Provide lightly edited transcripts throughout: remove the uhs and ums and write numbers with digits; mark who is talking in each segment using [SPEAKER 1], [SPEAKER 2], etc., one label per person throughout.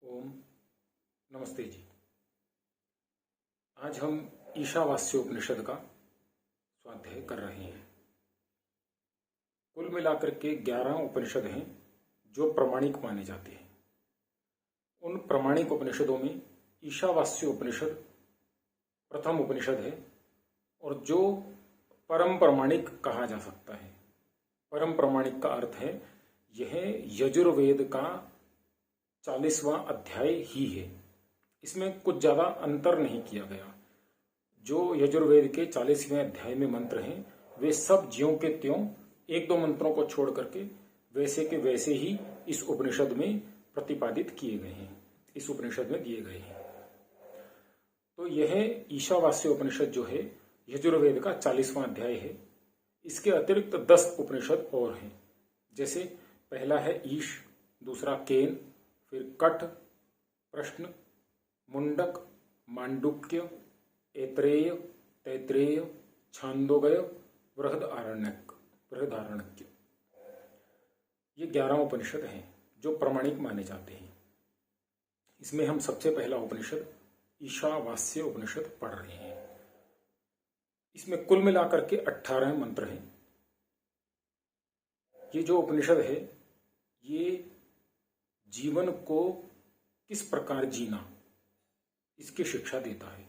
[SPEAKER 1] ओम नमस्ते जी। आज हम ईशावास्य उपनिषद का स्वाध्याय कर रहे हैं। कुल मिलाकर के 11 उपनिषद हैं जो प्रामाणिक माने जाते हैं। उन प्रामाणिक उपनिषदों में ईशावास्य उपनिषद प्रथम उपनिषद है और जो परम प्रामाणिक कहा जा सकता है। परम प्रामाणिक का अर्थ है यह यजुर्वेद का 40वां अध्याय ही है। इसमें कुछ ज्यादा अंतर नहीं किया गया। जो यजुर्वेद के 40वें अध्याय में मंत्र हैं वे सब ज्यों के त्यों एक दो मंत्रों को छोड़ करके वैसे के वैसे ही इस उपनिषद में प्रतिपादित किए गए हैं, इस उपनिषद में दिए गए हैं। तो यह ईशावास्य उपनिषद जो है यजुर्वेद का 40वां अध्याय है। इसके अतिरिक्त 10 उपनिषद और हैं। जैसे पहला है ईश, दूसरा केन, फिर कठ, प्रश्न, मुंडक, मांडुक्य, ऐत्रेय, तैत्रेय, छांदोग्य, बृहदारण्यक। ये 11 उपनिषद हैं जो प्रामाणिक माने जाते हैं। इसमें हम सबसे पहला उपनिषद ईशावास्य उपनिषद पढ़ रहे हैं। इसमें कुल मिलाकर के 18 मंत्र हैं। ये जो उपनिषद है ये जीवन को किस प्रकार जीना इसकी शिक्षा देता है।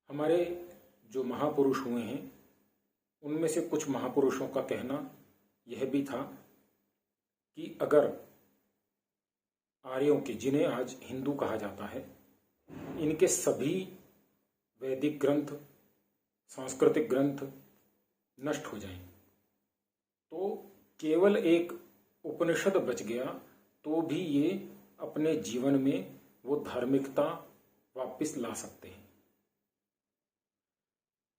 [SPEAKER 1] हमारे जो महापुरुष हुए हैं उनमें से कुछ महापुरुषों का कहना यह भी था कि अगर आर्यों के, जिन्हें आज हिंदू कहा जाता है, इनके सभी वैदिक ग्रंथ, सांस्कृतिक ग्रंथ नष्ट हो जाएं तो केवल एक उपनिषद बच गया तो भी ये अपने जीवन में वो धार्मिकता वापस ला सकते हैं।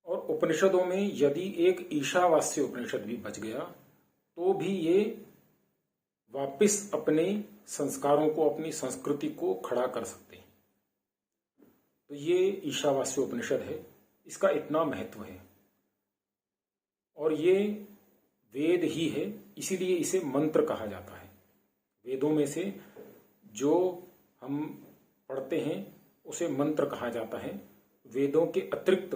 [SPEAKER 1] और उपनिषदों में यदि एक ईशावास्य उपनिषद भी बच गया तो भी ये वापस अपने संस्कारों को, अपनी संस्कृति को खड़ा कर सकते हैं। तो ये ईशावास्य उपनिषद है, इसका इतना महत्व है। और ये वेद ही है, इसीलिए इसे मंत्र कहा जाता है। वेदों में से जो हम पढ़ते हैं उसे मंत्र कहा जाता है। वेदों के अतिरिक्त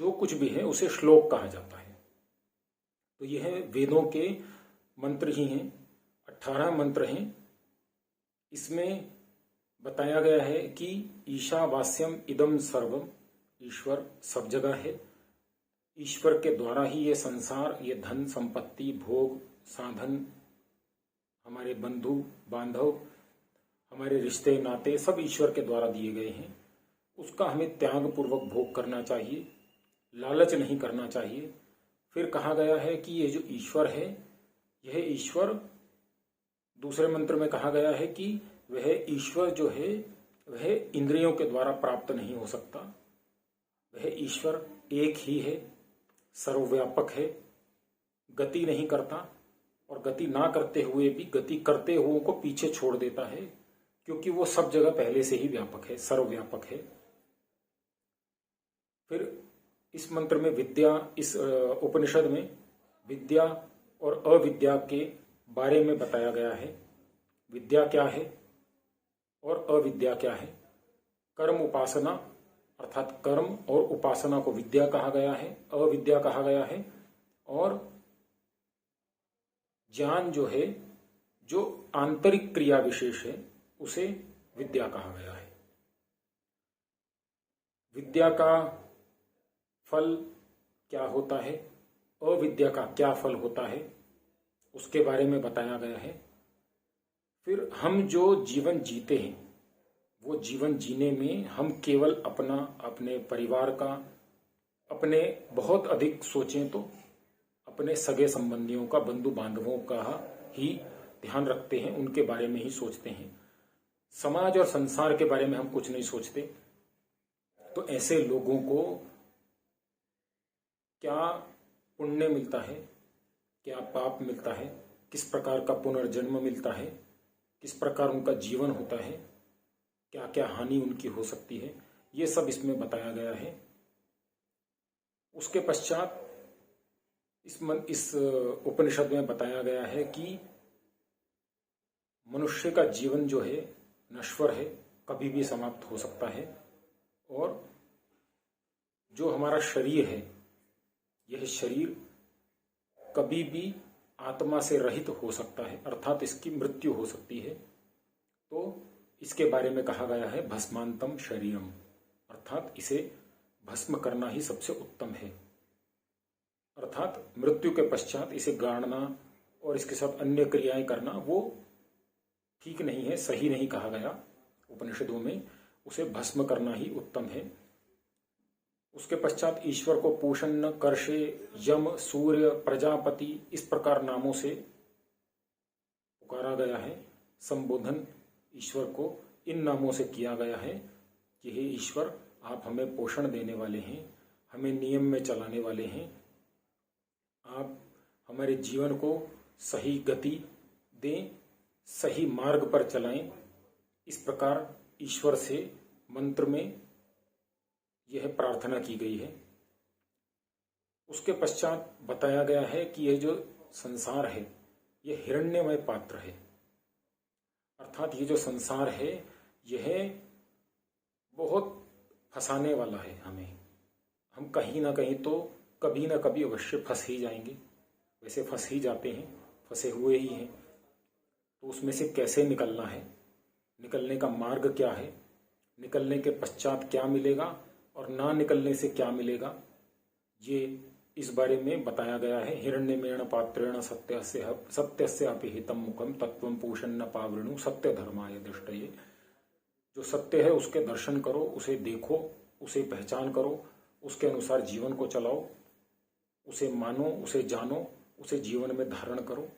[SPEAKER 1] जो कुछ भी है उसे श्लोक कहा जाता है। तो यह वेदों के मंत्र ही हैं। 18 मंत्र हैं। इसमें बताया गया है कि ईशावास्यम इदम सर्वम, ईश्वर सब जगह है। ईश्वर के द्वारा ही ये संसार, ये धन संपत्ति, भोग, साधन, हमारे बंधु बांधव, हमारे रिश्ते नाते सब ईश्वर के द्वारा दिए गए हैं। उसका हमें त्याग पूर्वक भोग करना चाहिए, लालच नहीं करना चाहिए। फिर कहा गया है कि ये जो ईश्वर है, यह ईश्वर, दूसरे मंत्र में कहा गया है कि वह ईश्वर जो है वह इंद्रियों के द्वारा प्राप्त नहीं हो सकता। वह ईश्वर एक ही है, सर्वव्यापक है, गति नहीं करता और गति ना करते हुए भी गति करते हुए को पीछे छोड़ देता है, क्योंकि वो सब जगह पहले से ही व्यापक है, सर्वव्यापक है। फिर इस मंत्र में विद्या, इस उपनिषद में विद्या और अविद्या के बारे में बताया गया है। विद्या क्या है और अविद्या क्या है। कर्म उपासना अर्थात कर्म और उपासना को विद्या कहा गया है, अविद्या कहा गया है। और ज्ञान जो है, जो आंतरिक क्रिया विशेष है, उसे विद्या कहा गया है। विद्या का फल क्या होता है, अविद्या का क्या फल होता है, उसके बारे में बताया गया है। फिर हम जो जीवन जीते हैं वो जीवन जीने में हम केवल अपना, अपने परिवार का, अपने बहुत अधिक सोचें तो अपने सगे संबंधियों का, बंधु बांधवों का ही ध्यान रखते हैं, उनके बारे में ही सोचते हैं। समाज और संसार के बारे में हम कुछ नहीं सोचते। तो ऐसे लोगों को क्या पुण्य मिलता है, क्या पाप मिलता है, किस प्रकार का पुनर्जन्म मिलता है, किस प्रकार उनका जीवन होता है, क्या क्या हानि उनकी हो सकती है, ये सब इसमें बताया गया है। उसके पश्चात इस उपनिषद में बताया गया है कि मनुष्य का जीवन जो है नश्वर है, कभी भी समाप्त हो सकता है, और जो हमारा शरीर है यह शरीर कभी भी आत्मा से रहित हो सकता है, अर्थात इसकी मृत्यु हो सकती है। तो इसके बारे में कहा गया है भस्मांतम शरीरम, अर्थात इसे भस्म करना ही सबसे उत्तम है। अर्थात मृत्यु के पश्चात इसे गाड़ना और इसके साथ अन्य क्रियाएं करना वो ठीक नहीं है, सही नहीं कहा गया उपनिषदों में। उसे भस्म करना ही उत्तम है। उसके पश्चात ईश्वर को पूषण, कर्षे, यम, सूर्य, प्रजापति इस प्रकार नामों से पुकारा गया है। संबोधन ईश्वर को इन नामों से किया गया है कि हे ईश्वर, आप हमें पोषण देने वाले हैं, हमें नियम में चलाने वाले हैं, आप हमारे जीवन को सही गति दें, सही मार्ग पर चलाएं। इस प्रकार ईश्वर से मंत्र में यह प्रार्थना की गई है। उसके पश्चात बताया गया है कि यह जो संसार है यह हिरण्यमय पात्र है, अर्थात ये जो संसार है यह बहुत फंसाने वाला है हमें। हम कहीं ना कहीं तो कभी ना कभी अवश्य फंस ही जाएंगे, वैसे फंस ही जाते हैं, फंसे हुए ही हैं। तो उसमें से कैसे निकलना है, निकलने का मार्ग क्या है, निकलने के पश्चात क्या मिलेगा और ना निकलने से क्या मिलेगा, ये इस बारे में बताया गया है। हिरण्यमेण पात्रेण सत्यस्य अपिहितम मुखम तत्वम पूषण पावृणु सत्य धर्माय दृष्टये। जो सत्य है उसके दर्शन करो, उसे देखो, उसे पहचान करो, उसके अनुसार जीवन को चलाओ, उसे मानो, उसे जानो, उसे जीवन में धारण करो।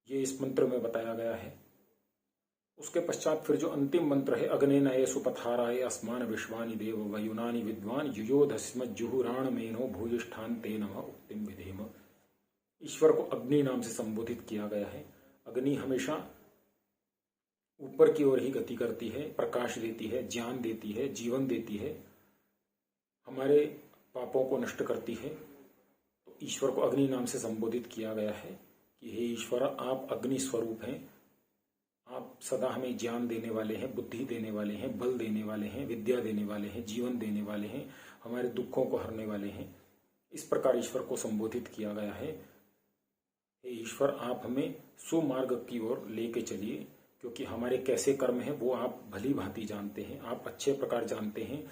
[SPEAKER 1] ये इस मंत्र में बताया गया है। उसके पश्चात फिर जो अंतिम मंत्र है, अग्नेनये सुपथाराय अस्मान विश्वानि देव वयुनानि विद्वान युयोधस्मज्जुहुराण मेनो भूयिष्ठान ते नमः उक्तिम विधेम। ईश्वर को अग्नि नाम से संबोधित किया गया है। अग्नि हमेशा ऊपर की ओर ही गति करती है, प्रकाश देती है, ज्ञान देती है, जीवन देती है, हमारे पापों को नष्ट करती है। तो ईश्वर को अग्नि नाम से संबोधित किया गया है कि हे ईश्वर, आप अग्नि स्वरूप हैं, आप सदा हमें ज्ञान देने वाले हैं, बुद्धि देने वाले हैं, बल देने वाले हैं, विद्या देने वाले हैं, जीवन देने वाले हैं, हमारे दुखों को हरने वाले हैं। इस प्रकार ईश्वर को संबोधित किया गया है। हे ईश्वर, आप हमें सुमार्ग की ओर लेके चलिए, क्योंकि हमारे कैसे कर्म हैं वो आप भली भांति जानते हैं, आप अच्छे प्रकार जानते हैं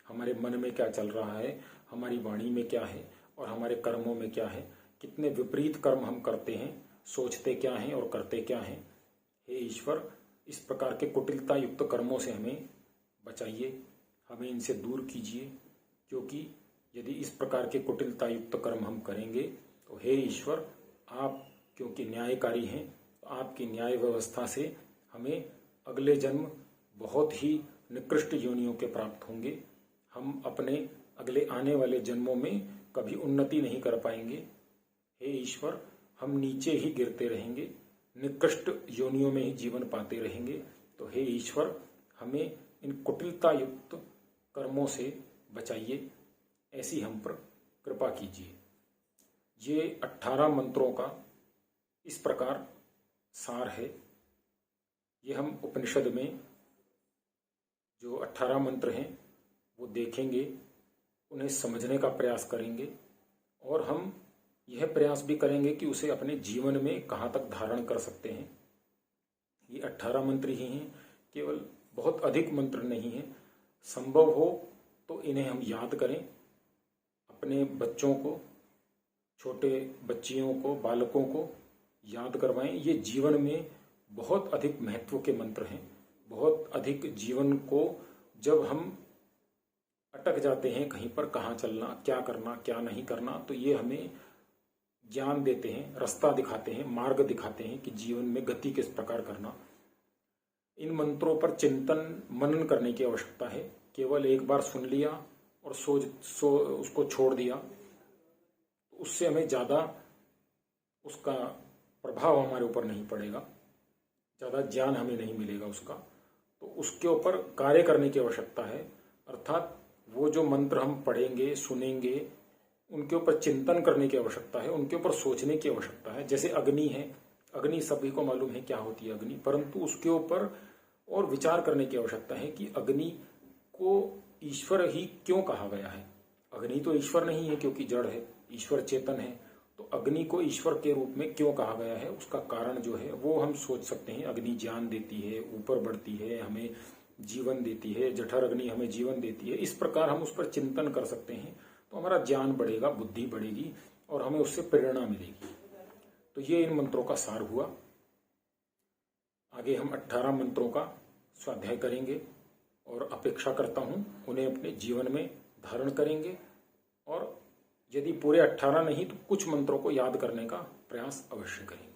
[SPEAKER 1] हमारे मन में क्या चल रहा है, हमारी वाणी में क्या है और हमारे कर्मों में क्या है, कितने विपरीत कर्म हम करते हैं, सोचते क्या हैं और करते क्या हैं। हे ईश्वर, इस प्रकार के कुटिलता युक्त कर्मों से हमें बचाइए, हमें इनसे दूर कीजिए, क्योंकि यदि इस प्रकार के कुटिलता युक्त कर्म हम करेंगे तो हे ईश्वर, आप क्योंकि न्यायकारी हैं, तो आपकी न्याय व्यवस्था से हमें अगले जन्म बहुत ही निकृष्ट योनियों के प्राप्त होंगे। हम अपने अगले आने वाले जन्मों में कभी उन्नति नहीं कर पाएंगे। हे ईश्वर, हम नीचे ही गिरते रहेंगे, निकृष्ट योनियों में ही जीवन पाते रहेंगे। तो हे ईश्वर, हमें इन कुटिलता युक्त कर्मों से बचाइए, ऐसी हम पर कृपा कीजिए। ये 18 मंत्रों का इस प्रकार सार है। ये हम उपनिषद में जो 18 मंत्र हैं वो देखेंगे, उन्हें समझने का प्रयास करेंगे और हम यह प्रयास भी करेंगे कि उसे अपने जीवन में कहाँ तक धारण कर सकते हैं। ये 18 मंत्र ही हैं, केवल बहुत अधिक मंत्र नहीं हैं। संभव हो तो इन्हें हम याद करें, अपने बच्चों को, छोटे बच्चियों को, बालकों को याद करवाएं। ये जीवन में बहुत अधिक महत्व के मंत्र हैं। बहुत अधिक जीवन को जब हम अटक जाते हैं कहीं पर, कहाँ चलना, क्या करना, क्या नहीं करना, तो ये हमें ज्ञान देते हैं, रास्ता दिखाते हैं, मार्ग दिखाते हैं कि जीवन में गति किस प्रकार करना। इन मंत्रों पर चिंतन मनन करने की आवश्यकता है। केवल एक बार सुन लिया और उसको छोड़ दिया, तो उससे हमें ज्यादा उसका प्रभाव हमारे ऊपर नहीं पड़ेगा, ज्यादा ज्ञान हमें नहीं मिलेगा उसका। तो उसके ऊपर कार्य करने की आवश्यकता है, अर्थात वो जो मंत्र हम पढ़ेंगे, सुनेंगे, उनके ऊपर चिंतन करने की आवश्यकता है, उनके ऊपर सोचने की आवश्यकता है। जैसे अग्नि है, अग्नि सभी को मालूम है क्या होती है अग्नि, परंतु उसके ऊपर और विचार करने की आवश्यकता है कि अग्नि को ईश्वर ही क्यों कहा गया है। अग्नि तो ईश्वर नहीं है क्योंकि जड़ है, ईश्वर चेतन है, तो अग्नि को ईश्वर के रूप में क्यों कहा गया है, उसका कारण जो है वो हम सोच सकते हैं। अग्नि ज्ञान देती है, ऊपर बढ़ती है, हमें जीवन देती है, जठर अग्नि हमें जीवन देती है। इस प्रकार हम उस पर चिंतन कर सकते हैं, तो हमारा ज्ञान बढ़ेगा, बुद्धि बढ़ेगी और हमें उससे प्रेरणा मिलेगी। तो ये इन मंत्रों का सार हुआ। आगे हम 18 मंत्रों का स्वाध्याय करेंगे और अपेक्षा करता हूं उन्हें अपने जीवन में धारण करेंगे, और यदि पूरे 18 नहीं तो कुछ मंत्रों को याद करने का प्रयास अवश्य करेंगे।